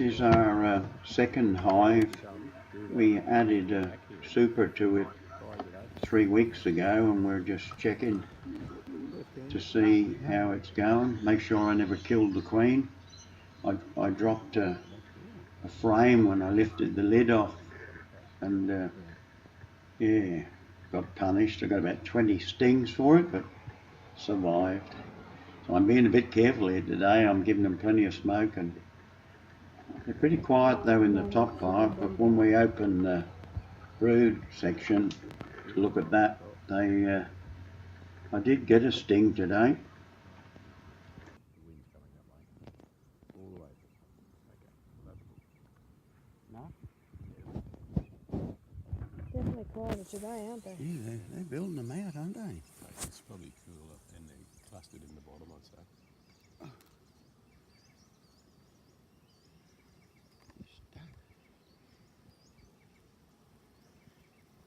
is our second hive. We added a super to it 3 weeks ago, and we're just checking to see how it's going. Make sure I never killed the queen. I dropped a frame when I lifted the lid off, and yeah, got punished. I got about 20 stings for it, but survived. So I'm being a bit careful here today. I'm giving them plenty of smoke, and they're pretty quiet though in the top part, but when we open the brood section to look at that, I did get a sting today. Definitely quieter today, aren't they? Yeah, they're building them out, aren't they? It's probably cooler and they're clustered in the bottom, I'd say.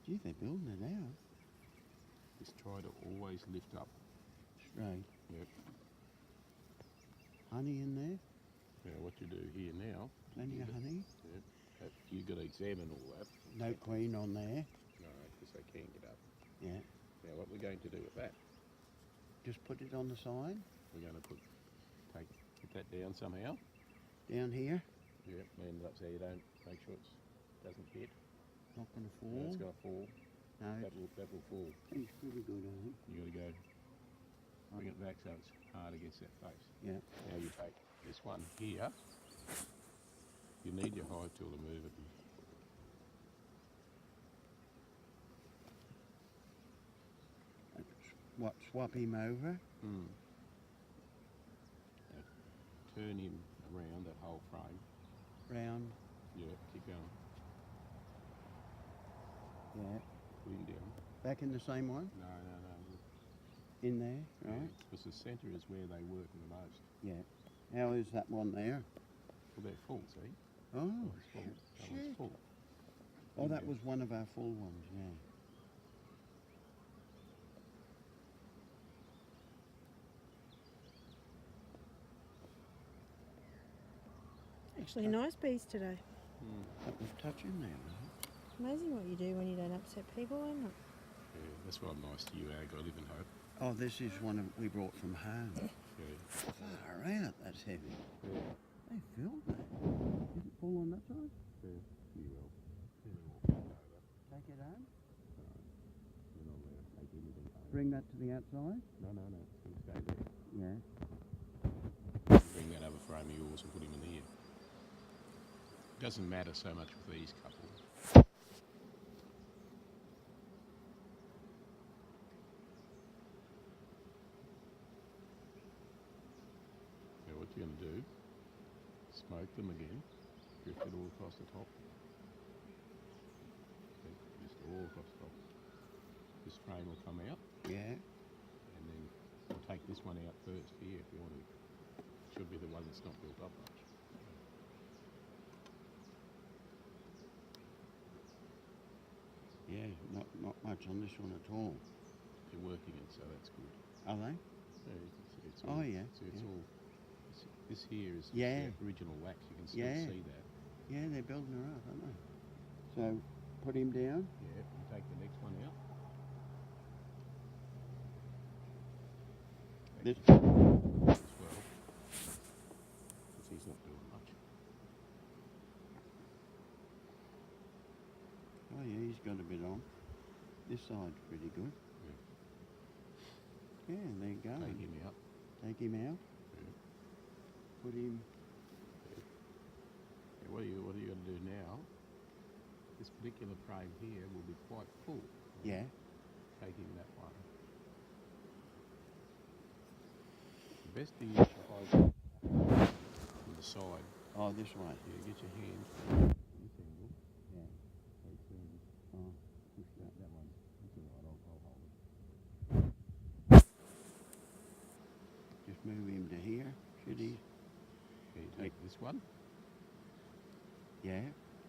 Gee, they're building it out. Just try to always lift up. Straight. Yep. Honey in there? Now what you do here now... Plenty of honey? Yep. You've got to examine all that. No queen on there? No, because they can't get up. Yeah. Now what we're going to do with that... Just put it on the side? We're going to put that down somehow. Down here? Yep, land it up so you don't... Make sure it doesn't hit. Not going to fall? No, it's going to fall. No. That will fall. He's pretty good, I think. You got to go... Bring it back so it's hard against that face. Yeah. Now you take this one here. You need your hive tool to move it. What, swap him over? Now, turn him around that whole frame. Round? Yeah, keep going. Yeah. Put him down. Back in the same one? No. In there, right? Because the centre is where they work the most. Yeah. How is that one there? Well, they're full, see? Oh, It's full. That one's full. Oh, that was one of our full ones, yeah. Actually, nice bees today. That was touching there, wasn't it? Amazing what you do when you don't upset people, isn't it? Yeah, that's why I'm nice to you, Ag. I live in hope. Oh, this is one we brought from home. Yeah. Far out, that's heavy. Yeah. They filled that. Did it fall on that side? Yeah. You will. Then it will fall over. Take it home? No. You're not allowed to take anything home. Bring that to the outside? No. It's going to stay there. Yeah. Bring that other frame of yours and put him in here. Doesn't matter so much with these couple. Now what you're going to do, smoke them again, drift it all across the top. Okay, just all across the top. This frame will come out. Yeah. And then we'll take this one out first here if you want to. Should be the one that's not built up much. Yeah, not much on this one at all. They're working it, so that's good. Are they? Yeah, it's all, Oh, yeah. So it's all. This here is Yeah. the original wax. You can still see that. Yeah, they're building her up, aren't they? So, put him down. Yeah, and take the next one out. This. As well. Because he's not doing much. Oh yeah, he's got a bit on. This side's pretty good. Yeah, there you go. Take him out. Take him out. Yeah. Put him. Yeah, what are you going to do now? This particular frame here will be quite full. Yeah. Taking that one. The best thing is to hold on the side. Oh, this way. Yeah, get your hand. This angle. Yeah. Take turns. Oh, Push that one. That's all right. I'll hold it. just move him to here. Should he? Yeah, you take this one. Yeah.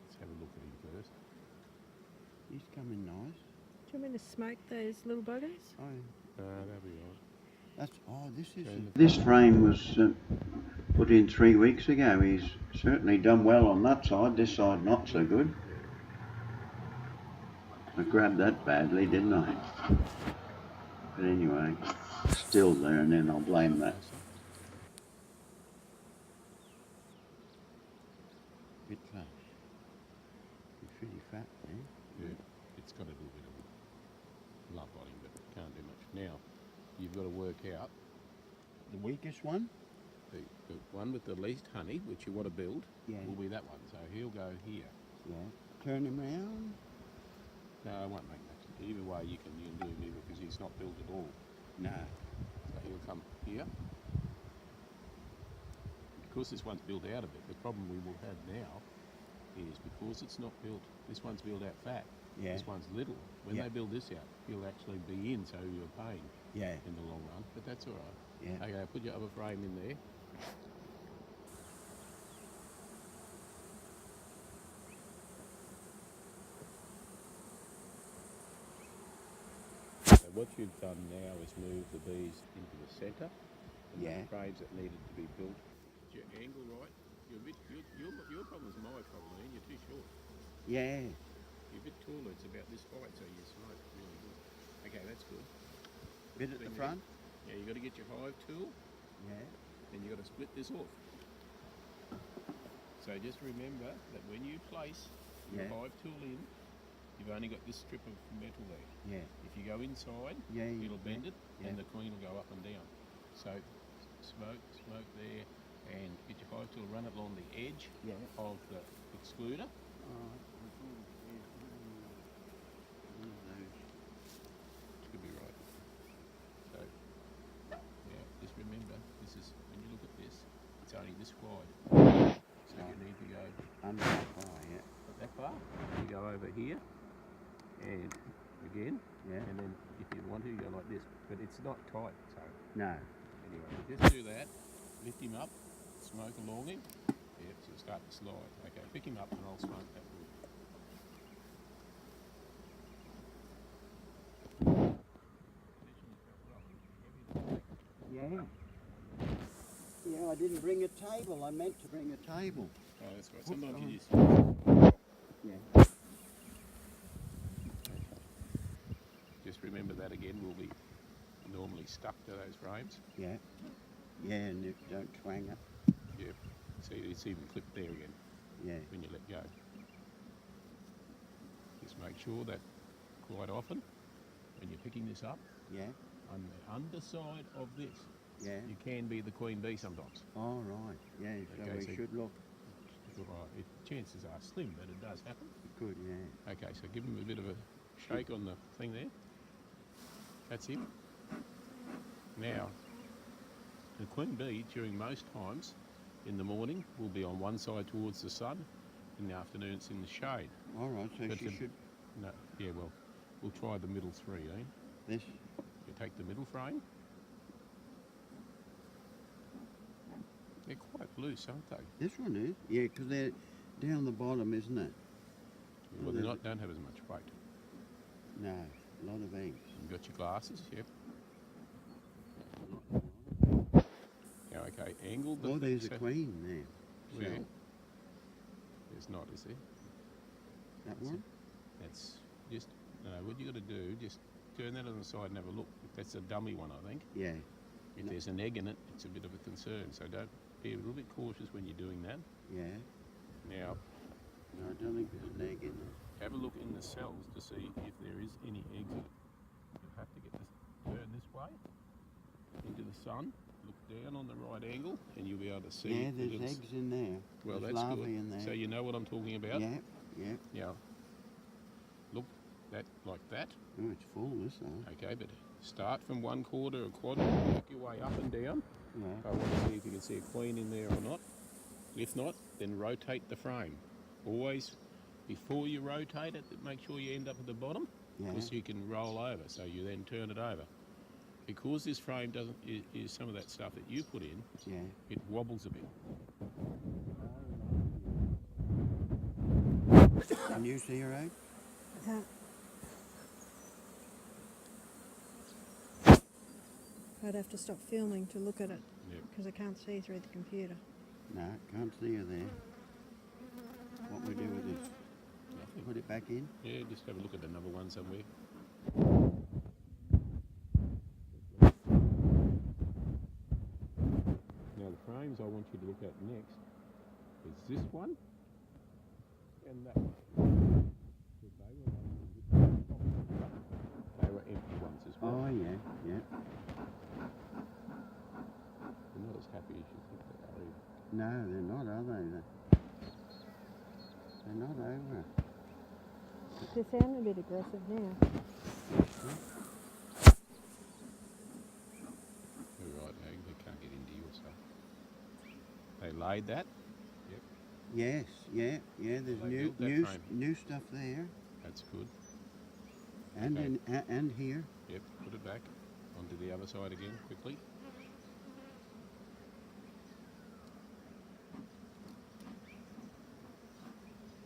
Let's have a look at him first. He's coming nice. Do you want me to smoke those little buggers? Oh, That'll be right. that's. Oh, this is. Okay. This frame was put in 3 weeks ago. He's Certainly done well on that side. This side not so good. I grabbed that badly, didn't I? But anyway, still learning. I'll blame that. Bit close. You're pretty fat there. Yeah, it's got a little bit of lump on him, but can't do much. Now, you've got to work out The weakest one? the one with the least honey, which you want to build, Yeah. will be that one. So he'll go here. Yeah. Turn him round. No, I won't make much. Either way, you can do him either because he's not built at all. No. So he'll come here. Because this one's built out a bit, the problem we will have now is because it's not built, this one's built out fat. Yeah. This one's little. When they build this out, he'll actually be in, so you're paying Yeah. in the long run. But that's all right. Yeah. Okay, put your other frame in there. So what you've done now is move the bees into the centre. And Yeah. the frames that needed to be built. Is your angle right? You're a bit, your problem is my problem, Ian. You're too short. Yeah. You're a bit taller. It's about this height, so you smoke really good. Okay, that's good. Bit at the front? Yeah, you got to get your hive tool, Yeah. and you got to split this off. So just remember that when you place your Yeah. hive tool in, you've only got this strip of metal there. Yeah. If you go inside, Yeah. it'll bend it, Yeah. and the queen will go up and down. So smoke there, and get your hive tool, run it along the edge Yeah. of the excluder. Could be right. So, yeah, just remember, this is, when you look at this, it's only this wide. So you need to go Under the fire, yeah. that far. You go over here, and again, Yeah. and then if you want to, you go like this. But it's not tight, so No. anyway, just do that. Lift him up, smoke along him. Yep, so he'll start to slide. Okay, pick him up and I'll smoke that wood. Yeah. Yeah, I didn't bring a table. I meant to bring a table. Oh, that's right. Sometimes you just... Yeah. Just remember that again, we'll be normally stuck to those frames. Yeah. Yeah, and it don't twang up. Yep. See, it's even clipped there again Yeah. when you let go. Just make sure that quite often when you're picking this up, Yeah. on the underside of this, Yeah. you can be the queen bee sometimes. All right. Yeah, so Okay, we so- should look Right, chances are slim, but it does happen. good, yeah. Okay, so give him a bit of a shake on the thing there. That's him. Now, the queen bee during most times in the morning will be on one side towards the sun. In the afternoon it's in the shade. All right, so But she the- should... No, yeah, well, we'll try the middle three, eh? This... You take the middle frame. They're quite loose, aren't they? This one is? Yeah, because they're down the bottom, isn't it? Well, they don't have as much weight. No, a lot of eggs. You've got your glasses, yep. Yeah, okay, angle the... Oh, there's a so- queen there. Where? So, There's not, is there? that one? That's just, no, what you got to do, just turn that on the side and have a look. That's a dummy one, I think. Yeah. If there's an egg in it, it's a bit of a concern. So don't be a little bit cautious when you're doing that. Yeah. Now, No, I don't think there's an egg in there. have a look in the cells to see if there is any eggs in it. You'll have to get this, turn this way into the sun, look down on the right angle, and you'll be able to see. Yeah, the there's little eggs in there. Well, there's that's larvae good. in there. So you know what I'm talking about? Yeah, yeah. Yeah. Look that like that. Oh, it's full, this one. Okay, but start from one quarter, a quadrant, work your way up and down. Yeah. I want to see if you can see a queen in there or not. If not, then rotate the frame. Always, before you rotate it, make sure you end up at the bottom, Yeah. because you can roll over, so you then turn it over. Because this frame doesn't is some of that stuff that you put in, Yeah. it wobbles a bit. Can you see her egg? I can't. I'd have to stop filming to look at it Yep. because I can't see through the computer. No, can't see her there. What we do with this? Nothing. Put it back in? Yeah, just have a look at another one somewhere. Now the frames I want you to look at next is this one and that one. They were empty ones as well. Oh, yeah, yeah. They're not as happy as you think they are either. No, they're not, are they? They're not over. They sound a bit aggressive now. You're right, Mag, they can't get into your stuff. They laid that. Yep, Yes, yeah. There's They built that frame. new stuff there, that's good. and Okay. and here. Yep, put it back onto the other side again quickly.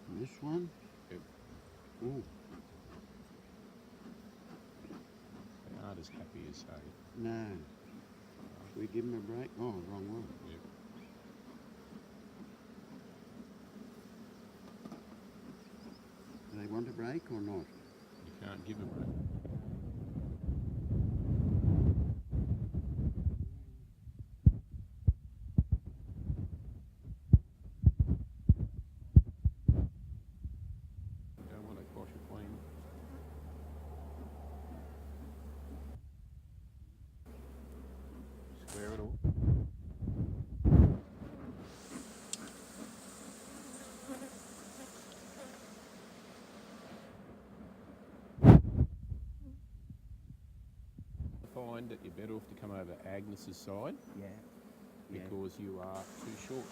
And this one. Yep. Ooh, They aren't as happy as say. no. We give them a break. Oh, wrong one. Yep. Do they want a break or not? You can't give a break. You don't want to quash a queen. Square it all. Find that you're better off to come over Agnes's side Yeah. because you are too short.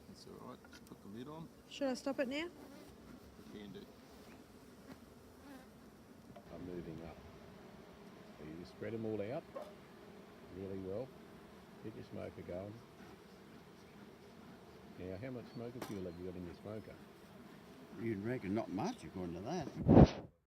That's all right. Put the lid on. Should I stop it now? You can do. I'm moving up. So you spread them all out really well. Get your smoker going. Now, how much smoker fuel have you got in your smoker? You'd reckon not much according to that.